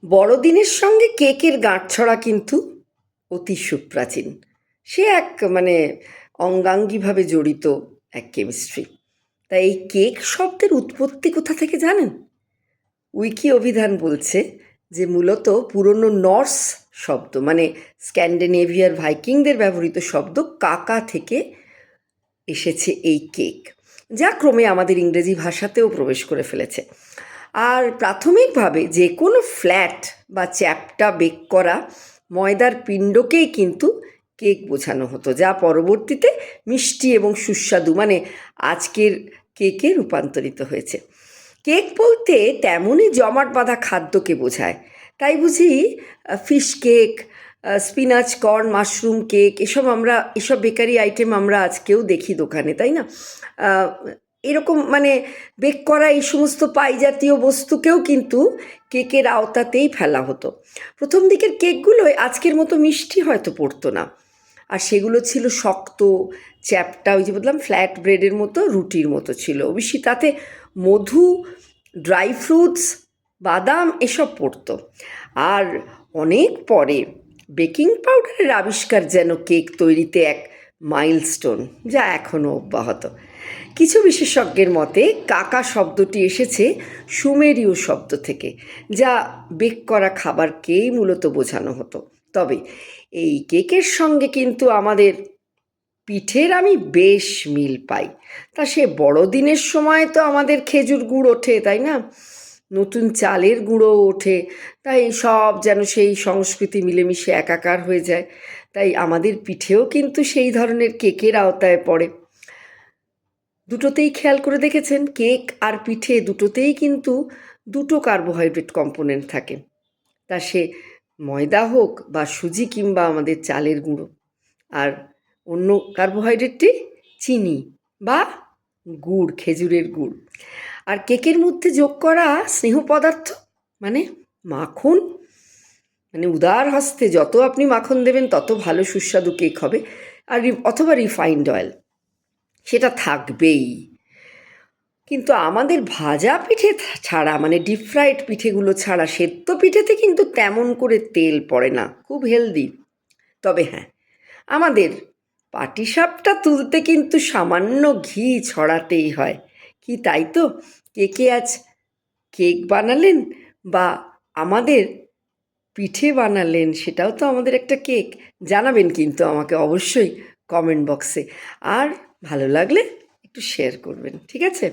বড়দিনের সঙ্গে কেকের গাঁটছড়া কিন্তু অতি সুপ্রাচীন। সে এক অঙ্গাঙ্গিভাবে জড়িত এক কেমিস্ট্রি। তাই এই কেক শব্দের উৎপত্তি কোথা থেকে জানেন? উইকি অভিধান বলছে যে মূলত পুরনো নর্স শব্দ, স্ক্যান্ডিনেভিয়ার ভাইকিংদের ব্যবহৃত শব্দ কাকা থেকে এসেছে এই কেক, যা ক্রমে আমাদের ইংরেজি ভাষাতেও প্রবেশ করে ফেলেছে। আর প্রাথমিকভাবে যে কোনো ফ্ল্যাট বা চ্যাপ্টা বেক করা ময়দার পিণ্ডকেই কিন্তু কেক বোঝানো হতো, যা পরবর্তীতে মিষ্টি এবং সুস্বাদু আজকের কেকে রূপান্তরিত হয়েছে। কেক বলতে তেমনই জমাট বাঁধা খাদ্যকে বোঝায়। তাই বুঝি fish cake, spinach, corn, mushroom cake, এসব বেকারি আইটেম আমরা আজকেও দেখি দোকানে, তাই না? এরকম বেক করা এই সমস্ত পাই জাতীয় বস্তুকেও কিন্তু কেকের আওতাতেই ফেলা হতো। প্রথম দিকের কেকগুলোয় আজকের মতো মিষ্টি হয়তো পড়তো না, আর সেগুলো ছিল শক্ত, চ্যাপ্টা, ওই যে বললাম ফ্ল্যাট ব্রেডের মতো, রুটির মতো ছিল। অবশ্যই তাতে মধু, ড্রাই ফ্রুটস, বাদাম এসব পড়তো। আর অনেক পরে বেকিং পাউডারের আবিষ্কার যেন কেক তৈরিতে এক মাইলস্টোন, যা এখনও অব্যাহত। কিছু বিশেষজ্ঞের মতে কাকা শব্দটি এসেছে সুমেরীয় শব্দ থেকে, যা বেক করা খাবারকেই মূলত বোঝানো হতো। তবে এই কেকের সঙ্গে কিন্তু আমাদের পিঠের আমি বেশ মিল পাই। তা সে বড়দিনের সময় তো আমাদের খেজুর গুড় ওঠে, তাই না? নতুন চালের গুঁড়ো ওঠে, তাই সব যেন সেই সংস্কৃতি মিলেমিশে একাকার হয়ে যায়। তাই আমাদের পিঠেও কিন্তু সেই ধরনের কেকের আওতায় পড়ে। দুটোতেই খেয়াল করে দেখেছেন, কেক আর পিঠে দুটোতেই কিন্তু দুটো কার্বোহাইড্রেট কম্পোনেন্ট থাকে, তা সে ময়দা হোক বা সুজি কিংবা আমাদের চালের গুঁড়ো। আর অন্য কার্বোহাইড্রেটটি চিনি বা গুড়, খেজুরের গুড়। আর কেকের মধ্যে যোগ করা স্নেহ পদার্থ মাখন, উদার হস্তে যত আপনি মাখন দেবেন তত ভালো সুস্বাদু কেক হবে। আর অথবা রিফাইন্ড অয়েল, সেটা থাকবেই। কিন্তু আমাদের ভাজা পিঠে ছাড়া, ডিপ ফ্রাইড পিঠেগুলো ছাড়া সেদ্ধ পিঠেতে কিন্তু তেমন করে তেল পড়ে না, খুব হেলদি। তবে হ্যাঁ, আমাদের পাটিসাপটা তুলতে কিন্তু সামান্য ঘি ছড়াতেই হয়। কি তাই তো? কে আজ কেক বানালেন বা আমাদের পিঠে বানালেন, সেটাও তো আমাদের একটা কেক। জানাবেন কিন্তু আমাকে অবশ্যই কমেন্ট বক্সে। আর ভালো লাগলে একটু শেয়ার করবেন, ঠিক আছে?